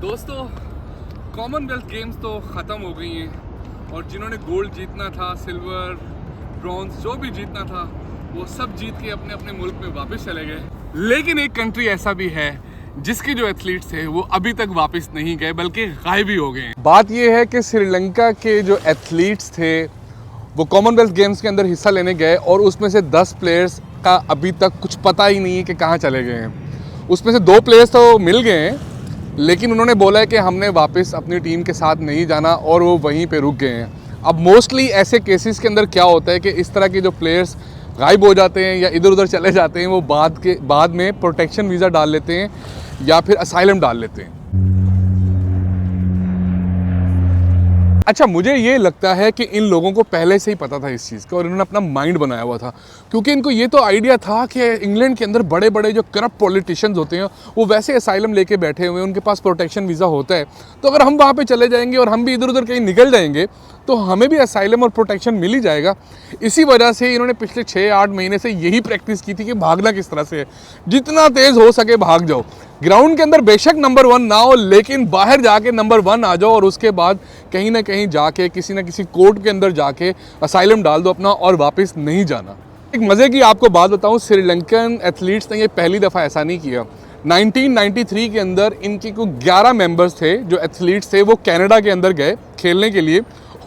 दोस्तों, Commonwealth games तो ख़त्म हो गई हैं और जिन्होंने गोल्ड जीतना था, सिल्वर, ब्रॉन्ज जो भी जीतना था, वो सब जीत के अपने अपने मुल्क में वापस चले गए। लेकिन एक कंट्री ऐसा भी है जिसके जो एथलीट्स थे वो अभी तक वापस नहीं गए, बल्कि गायब ही हो गए हैं। बात ये है कि श्रीलंका के जो एथलीट्स थे वो कॉमनवेल्थ गेम्स के अंदर हिस्सा लेने गए और उसमें से 10 प्लेयर्स का अभी तक कुछ पता ही नहीं है कि कहाँ चले गए हैं। उसमें से 2 प्लेयर्स तो मिल गए हैं, लेकिन उन्होंने बोला है कि हमने वापस अपनी टीम के साथ नहीं जाना और वो वहीं पे रुक गए हैं। अब मोस्टली ऐसे केसेस के अंदर क्या होता है कि इस तरह के जो प्लेयर्स गायब हो जाते हैं या इधर उधर चले जाते हैं, वो बाद में प्रोटेक्शन वीज़ा डाल लेते हैं या फिर असाइलम डाल लेते हैं। अच्छा, मुझे ये लगता है कि इन लोगों को पहले से ही पता था इस चीज़ का और इन्होंने अपना माइंड बनाया हुआ था, क्योंकि इनको ये तो आइडिया था कि इंग्लैंड के अंदर बड़े बड़े जो करप्ट पॉलिटिशियंस होते हैं वो वैसे असाइलम लेके बैठे हुए हैं, उनके पास प्रोटेक्शन वीज़ा होता है। तो अगर हम वहाँ पे चले जाएंगे और हम भी इधर उधर कहीं निकल जाएंगे तो हमें भी असाइलम और प्रोटेक्शन मिल ही जाएगा। इसी वजह से इन्होंने पिछले 6-8 महीने से यही प्रैक्टिस की थी कि भागना किस तरह से है, जितना तेज़ हो सके भाग जाओ। ग्राउंड के अंदर बेशक नंबर 1 ना हो, लेकिन बाहर जाके नंबर 1 आ जाओ और उसके बाद कहीं ना कहीं जाके किसी ना किसी कोर्ट के अंदर जाके असाइलम डाल दो अपना और वापस नहीं जाना। एक मज़े की आपको बात बताऊं, श्रीलंकन एथलीट्स ने ये पहली दफ़ा ऐसा नहीं किया। 1993 के अंदर इनके कुछ 11 मेंबर्स थे जो एथलीट्स थे, वो कनाडा के अंदर गए खेलने के लिए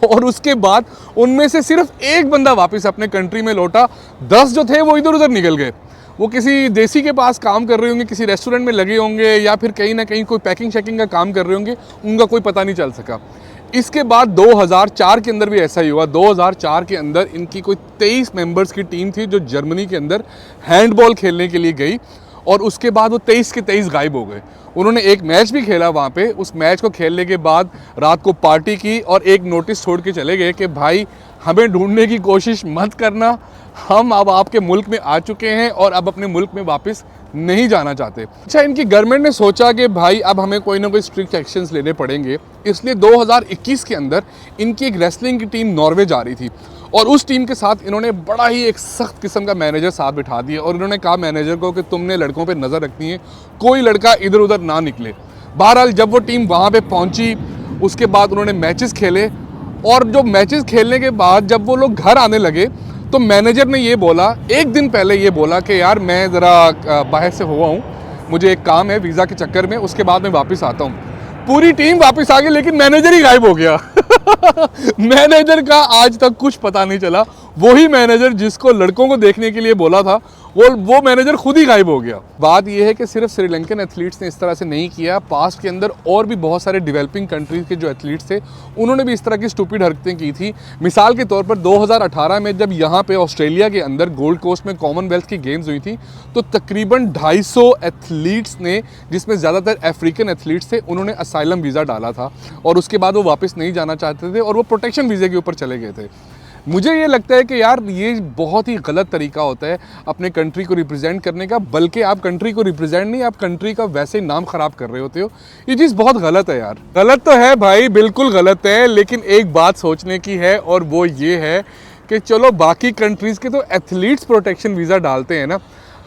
और उसके बाद उनमें से सिर्फ एक बंदा वापस अपने कंट्री में लौटा। 10 जो थे वो इधर उधर निकल गए। वो किसी देसी के पास काम कर रहे होंगे, किसी रेस्टोरेंट में लगे होंगे या फिर कहीं ना कहीं कोई पैकिंग शैकिंग का काम कर रहे होंगे, उनका कोई पता नहीं चल सका। इसके बाद 2004 के अंदर भी ऐसा ही हुआ। 2004 के अंदर इनकी कोई 23 मेंबर्स की टीम थी जो जर्मनी के अंदर हैंडबॉल खेलने के लिए गई और उसके बाद वो 23 के 23 गायब हो गए। उन्होंने एक मैच भी खेला वहाँ पे। उस मैच को खेलने के बाद रात को पार्टी की और एक नोटिस छोड़ के चले गए कि भाई हमें ढूंढने की कोशिश मत करना, हम अब आपके मुल्क में आ चुके हैं और अब अपने मुल्क में वापस नहीं जाना चाहते। अच्छा, इनकी गवर्नमेंट ने सोचा कि भाई अब हमें कोई ना कोई स्ट्रिक्ट एक्शंस लेने पड़ेंगे, इसलिए 2021 के अंदर इनकी एक रेसलिंग की टीम नॉर्वे जा रही थी और उस टीम के साथ इन्होंने बड़ा ही एक सख्त किस्म का मैनेजर साथ बिठा दिया और इन्होंने कहा मैनेजर को कि तुमने लड़कों पे नज़र रखनी है, कोई लड़का इधर उधर ना निकले। बहरहाल जब वो टीम वहाँ पे पहुँची उसके बाद उन्होंने मैचेस खेले और जो मैचेस खेलने के बाद जब वो लोग घर आने लगे तो मैनेजर ने ये बोला, एक दिन पहले ये बोला कि यार मैं ज़रा बाहर से हुआ हूँ, मुझे एक काम है वीज़ा के चक्कर में, उसके बाद मैं वापस आता हूँ। पूरी टीम वापस आ गई लेकिन मैनेजर ही गायब हो गया। मैनेजर का आज तक कुछ पता नहीं चला। वही मैनेजर जिसको लड़कों को देखने के लिए बोला था वो मैनेजर खुद ही गायब हो गया। बात यह है कि सिर्फ श्रीलंकन एथलीट्स ने इस तरह से नहीं किया, पास्ट के अंदर और भी बहुत सारे डेवलपिंग कंट्रीज के जो एथलीट्स थे उन्होंने भी इस तरह की स्टूपिड हरकतें की थी। मिसाल के तौर पर 2018 में जब यहाँ पे ऑस्ट्रेलिया के अंदर गोल्ड कोस्ट में कॉमनवेल्थ की गेम्स हुई थी तो तकरीबन 250 एथलीट्स ने, जिसमें ज़्यादातर अफ्रीकन एथलीट्स थे, उन्होंने असाइलम वीज़ा डाला था और उसके बाद वो वापस नहीं जाना चाहते थे और वो प्रोटेक्शन वीज़े के ऊपर चले गए थे। मुझे ये लगता है कि यार ये बहुत ही गलत तरीका होता है अपने कंट्री को रिप्रेजेंट करने का, बल्कि आप कंट्री को रिप्रेजेंट नहीं, आप कंट्री का वैसे ही नाम ख़राब कर रहे होते हो। ये चीज़ बहुत गलत है यार। गलत तो है भाई, बिल्कुल गलत है, लेकिन एक बात सोचने की है और वो ये है कि चलो बाकी कंट्रीज़ के तो एथलीट्स प्रोटेक्शन वीज़ा डालते हैं ना,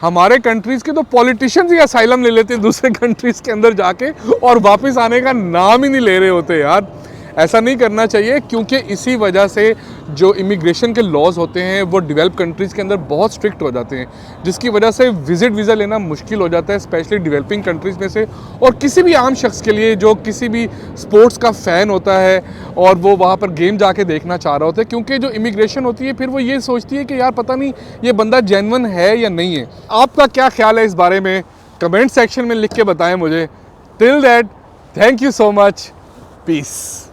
हमारे कंट्रीज़ के तो पॉलिटिशियंस ही असाइलम ले लेते हैं दूसरे कंट्रीज़ के अंदर जाके और वापस आने का नाम ही नहीं ले रहे होते यार। ऐसा नहीं करना चाहिए, क्योंकि इसी वजह से जो इमिग्रेशन के लॉज होते हैं वो डेवलप कंट्रीज़ के अंदर बहुत स्ट्रिक्ट हो जाते हैं, जिसकी वजह से विजिट वीज़ा लेना मुश्किल हो जाता है, स्पेशली डेवलपिंग कंट्रीज़ में से। और किसी भी आम शख्स के लिए जो किसी भी स्पोर्ट्स का फ़ैन होता है और वो वहाँ पर गेम जाके देखना चाह रहा होता है, क्योंकि जो इमिग्रेशन होती है फिर वो ये सोचती है कि यार पता नहीं ये बंदा जेन्युइन है या नहीं है। आपका क्या ख्याल है इस बारे में? कमेंट सेक्शन में लिख के बताएं मुझे। Till that, thank you so much, piece.